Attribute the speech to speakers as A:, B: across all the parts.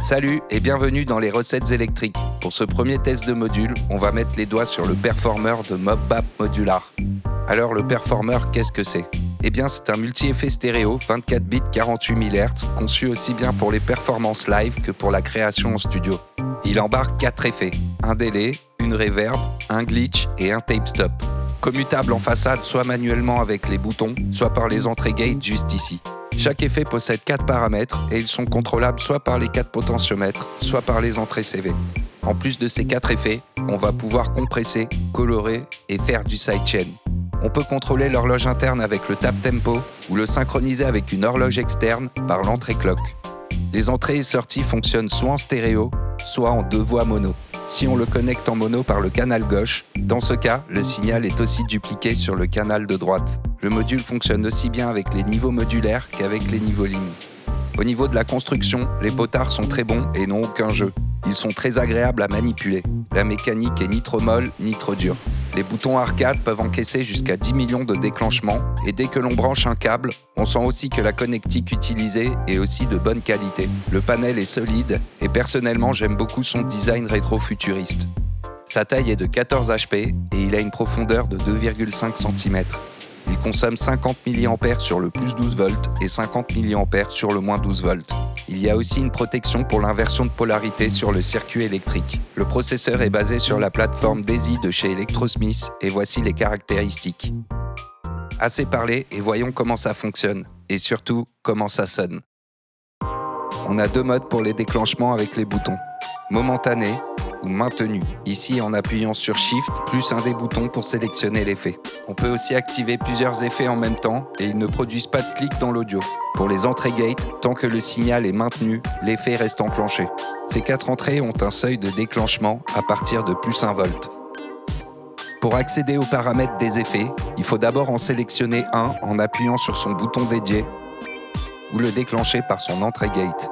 A: Salut et bienvenue dans les recettes électriques. Pour ce premier test de module, on va mettre les doigts sur le Performer de MobBap Modular. Alors le Performer, qu'est-ce que c'est ? Eh bien c'est un multi-effet stéréo 24 bits 48 MHz conçu aussi bien pour les performances live que pour la création en studio. Il embarque 4 effets, un délai, une reverb, un glitch et un tape stop. Commutable en façade soit manuellement avec les boutons, soit par les entrées gate juste ici. Chaque effet possède 4 paramètres et ils sont contrôlables soit par les 4 potentiomètres, soit par les entrées CV. En plus de ces 4 effets, on va pouvoir compresser, colorer et faire du sidechain. On peut contrôler l'horloge interne avec le tap tempo ou le synchroniser avec une horloge externe par l'entrée clock. Les entrées et sorties fonctionnent soit en stéréo, soit en 2 voix mono. Si on le connecte en mono par le canal gauche, dans ce cas, le signal est aussi dupliqué sur le canal de droite. Le module fonctionne aussi bien avec les niveaux modulaires qu'avec les niveaux lignes. Au niveau de la construction, les potards sont très bons et n'ont aucun jeu. Ils sont très agréables à manipuler. La mécanique est ni trop molle ni trop dure. Les boutons arcade peuvent encaisser jusqu'à 10 millions de déclenchements et dès que l'on branche un câble, on sent aussi que la connectique utilisée est aussi de bonne qualité. Le panel est solide et personnellement j'aime beaucoup son design rétro-futuriste. Sa taille est de 14 HP et il a une profondeur de 2,5 cm. Il consomme 50 mA sur le plus 12 volts et 50 mA sur le moins 12 volts. Il y a aussi une protection pour l'inversion de polarité sur le circuit électrique. Le processeur est basé sur la plateforme DAISY de chez Electrosmith et voici les caractéristiques. Assez parlé et voyons comment ça fonctionne et surtout comment ça sonne. On a 2 modes pour les déclenchements avec les boutons. Momentané ou maintenu. Ici en appuyant sur Shift plus un des boutons pour sélectionner l'effet. On peut aussi activer plusieurs effets en même temps et ils ne produisent pas de clic dans l'audio. Pour les entrées gate, tant que le signal est maintenu, l'effet reste enclenché. Ces 4 entrées ont un seuil de déclenchement à partir de plus 1 volt. Pour accéder aux paramètres des effets, il faut d'abord en sélectionner un en appuyant sur son bouton dédié ou le déclencher par son entrée gate.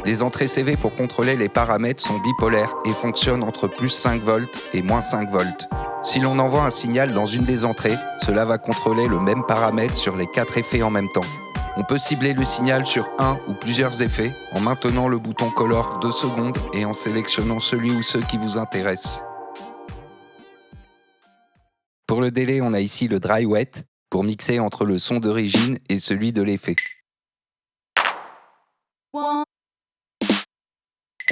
A: Les entrées CV pour contrôler les paramètres sont bipolaires et fonctionnent entre plus 5 volts et moins 5 volts. Si l'on envoie un signal dans une des entrées, cela va contrôler le même paramètre sur les 4 effets en même temps. On peut cibler le signal sur un ou plusieurs effets en maintenant le bouton Color 2 secondes et en sélectionnant celui ou ceux qui vous intéressent. Pour le délai, on a ici le Dry Wet pour mixer entre le son d'origine et celui de l'effet.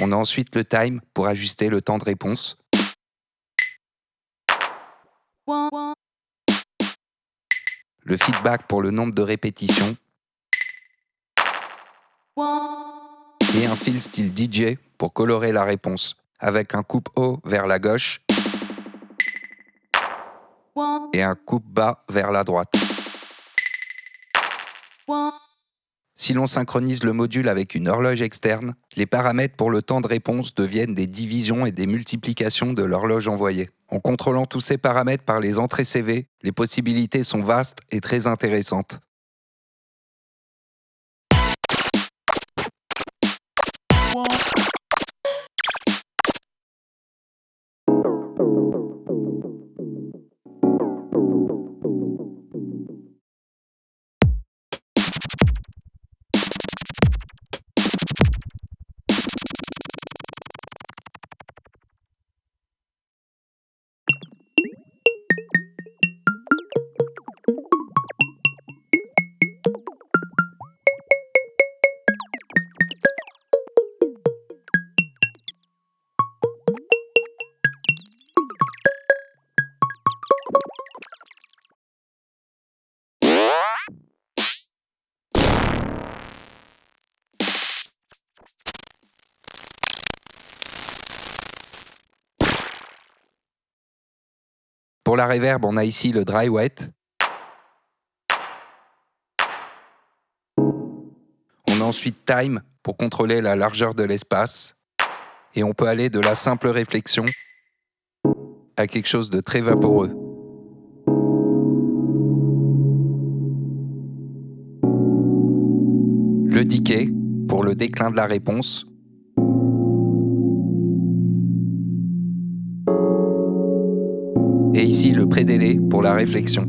A: On a ensuite le Time pour ajuster le temps de réponse. Le Feedback pour le nombre de répétitions. Et un Fill style DJ pour colorer la réponse, avec un coupe haut vers la gauche et un coupe bas vers la droite. Si l'on synchronise le module avec une horloge externe, les paramètres pour le temps de réponse deviennent des divisions et des multiplications de l'horloge envoyée. En contrôlant tous ces paramètres par les entrées CV, les possibilités sont vastes et très intéressantes. Pour la reverb, on a ici le Dry Wet. On a ensuite Time pour contrôler la largeur de l'espace. Et on peut aller de la simple réflexion à quelque chose de très vaporeux. Le decay pour le déclin de la réponse. Et ici le pré-délai pour la réflexion.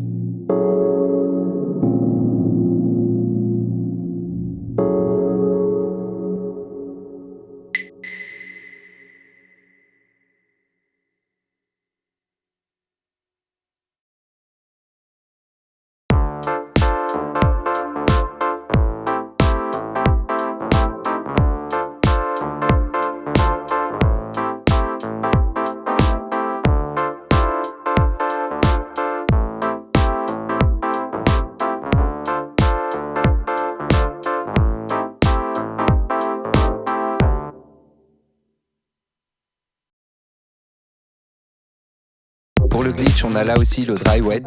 A: gauche, on a là aussi le dry wet.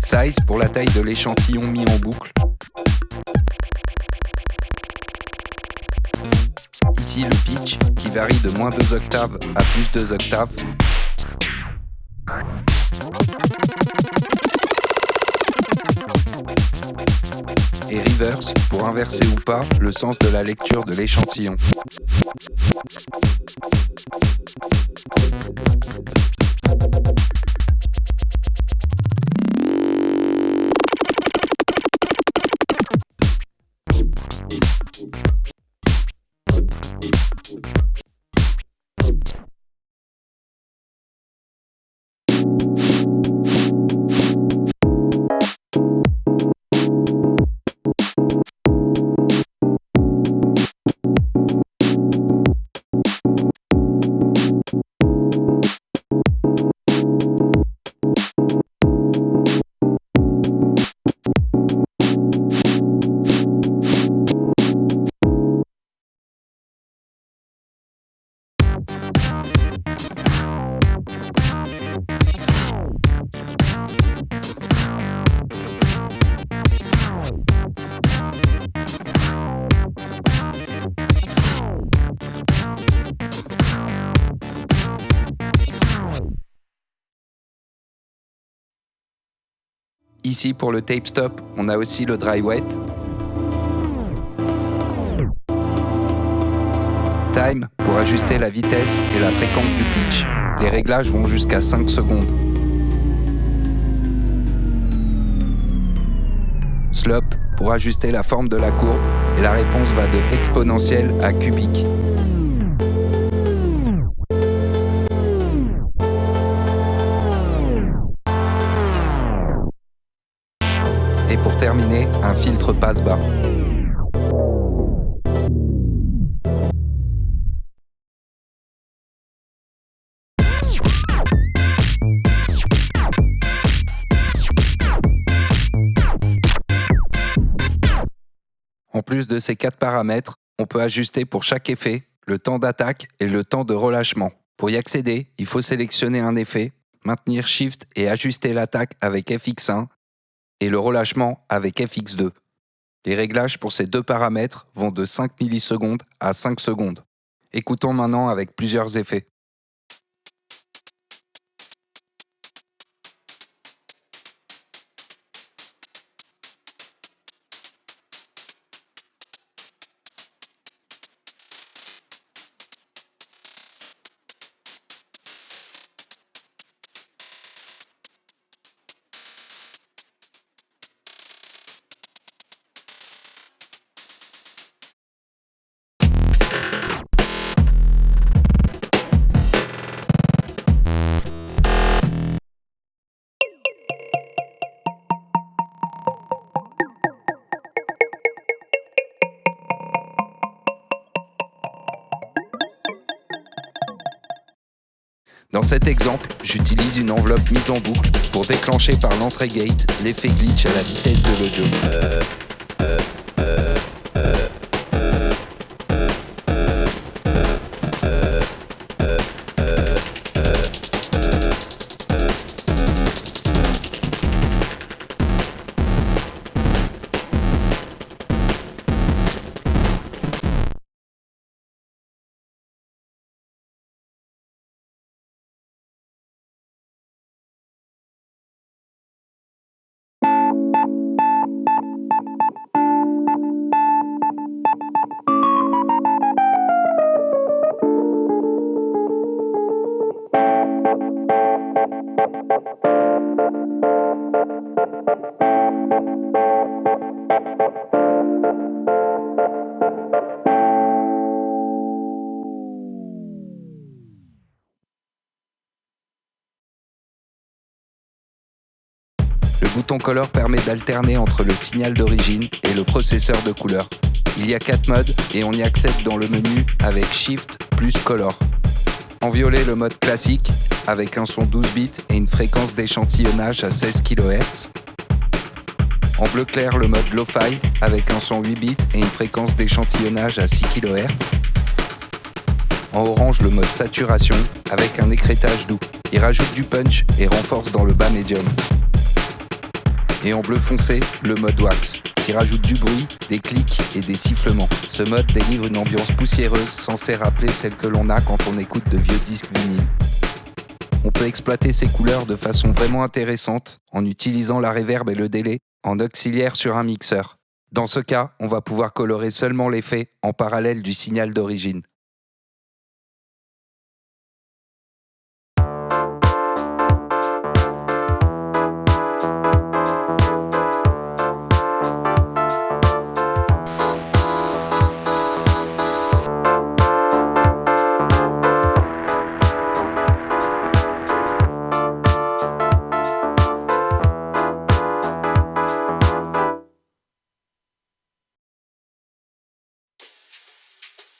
A: Size pour la taille de l'échantillon mis en boucle. Ici le pitch qui varie de moins 2 octaves à plus 2 octaves. Et reverse pour inverser ou pas le sens de la lecture de l'échantillon. Ici pour le tape stop, on a aussi le dry wet. Time pour ajuster la vitesse et la fréquence du pitch. Les réglages vont jusqu'à 5 secondes. Slope pour ajuster la forme de la courbe et la réponse va de exponentielle à cubique. Et pour terminer, un filtre passe-bas. En plus de ces 4 paramètres, on peut ajuster pour chaque effet le temps d'attaque et le temps de relâchement. Pour y accéder, il faut sélectionner un effet, maintenir Shift et ajuster l'attaque avec FX1 et le relâchement avec FX2. Les réglages pour ces 2 paramètres vont de 5 millisecondes à 5 secondes. Écoutons maintenant avec plusieurs effets. Dans cet exemple, j'utilise une enveloppe mise en boucle pour déclencher par l'entrée gate l'effet glitch à la vitesse de l'audio. Le bouton Color permet d'alterner entre le signal d'origine et le processeur de couleur. Il y a 4 modes et on y accède dans le menu avec Shift plus Color. En violet, le mode classique avec un son 12 bits et une fréquence d'échantillonnage à 16 kHz. En bleu clair, le mode Lo-Fi avec un son 8 bits et une fréquence d'échantillonnage à 6 kHz. En orange, le mode saturation avec un écrêtage doux. Il rajoute du punch et renforce dans le bas médium. Et en bleu foncé, le mode wax, qui rajoute du bruit, des clics et des sifflements. Ce mode délivre une ambiance poussiéreuse censée rappeler celle que l'on a quand on écoute de vieux disques vinyles. On peut exploiter ces couleurs de façon vraiment intéressante en utilisant la reverb et le délai en auxiliaire sur un mixeur. Dans ce cas, on va pouvoir colorer seulement l'effet en parallèle du signal d'origine.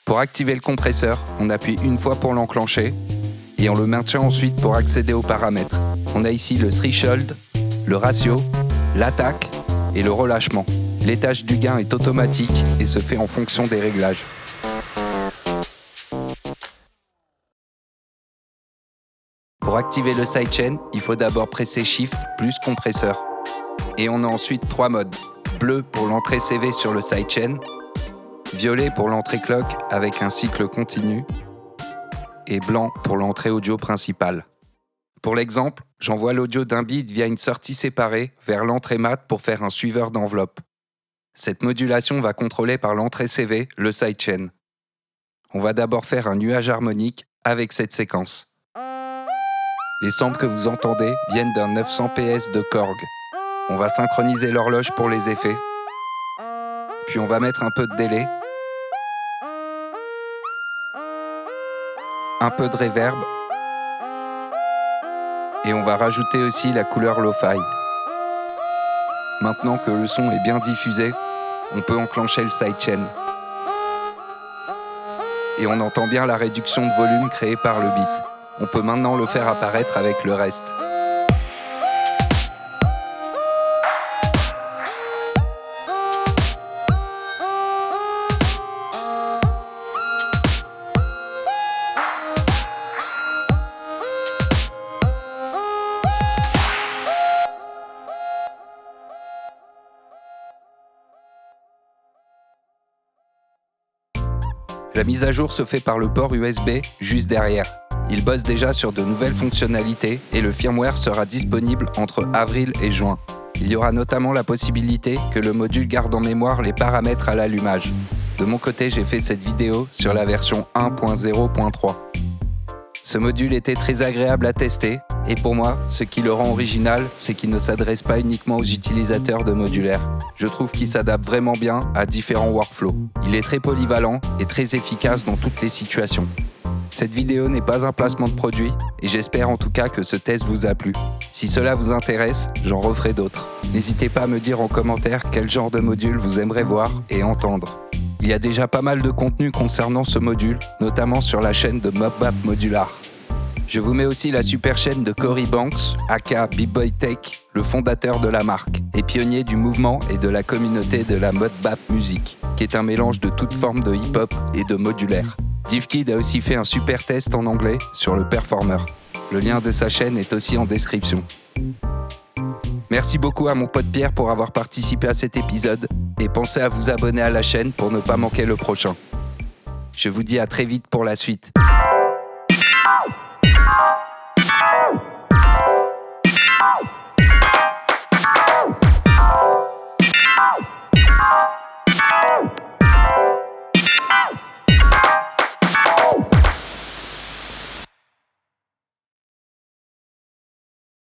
A: Pour activer le compresseur, on appuie une fois pour l'enclencher et on le maintient ensuite pour accéder aux paramètres. On a ici le threshold, le ratio, l'attaque et le relâchement. L'étage du gain est automatique et se fait en fonction des réglages. Pour activer le sidechain, il faut d'abord presser Shift plus compresseur. Et on a ensuite 3 modes. Bleu pour l'entrée CV sur le sidechain, violet pour l'entrée clock avec un cycle continu et blanc pour l'entrée audio principale. Pour l'exemple, j'envoie l'audio d'un bit via une sortie séparée vers l'entrée mat pour faire un suiveur d'enveloppe. Cette modulation va contrôler par l'entrée CV le sidechain. On va d'abord faire un nuage harmonique avec cette séquence. Les samples que vous entendez viennent d'un 900 PS de Korg. On va synchroniser l'horloge pour les effets. Puis on va mettre un peu de délai, un peu de reverb, et on va rajouter aussi la couleur lo-fi. Maintenant que le son est bien diffusé, on peut enclencher le sidechain. Et on entend bien la réduction de volume créée par le beat. On peut maintenant le faire apparaître avec le reste. La mise à jour se fait par le port USB juste derrière. Il bosse déjà sur de nouvelles fonctionnalités et le firmware sera disponible entre avril et juin. Il y aura notamment la possibilité que le module garde en mémoire les paramètres à l'allumage. De mon côté, j'ai fait cette vidéo sur la version 1.0.3. Ce module était très agréable à tester et pour moi, ce qui le rend original, c'est qu'il ne s'adresse pas uniquement aux utilisateurs de modulaire. Je trouve qu'il s'adapte vraiment bien à différents workflows. Il est très polyvalent et très efficace dans toutes les situations. Cette vidéo n'est pas un placement de produit et j'espère en tout cas que ce test vous a plu. Si cela vous intéresse, j'en referai d'autres. N'hésitez pas à me dire en commentaire quel genre de module vous aimeriez voir et entendre. Il y a déjà pas mal de contenu concernant ce module, notamment sur la chaîne de Mobbap Modular. Je vous mets aussi la super chaîne de Cory Banks, aka B-Boy Tech, le fondateur de la marque, et pionnier du mouvement et de la communauté de la Mobbap Music, qui est un mélange de toutes formes de hip-hop et de modulaire. DivKid a aussi fait un super test en anglais sur le Performer. Le lien de sa chaîne est aussi en description. Merci beaucoup à mon pote Pierre pour avoir participé à cet épisode et pensez à vous abonner à la chaîne pour ne pas manquer le prochain. Je vous dis à très vite pour la suite.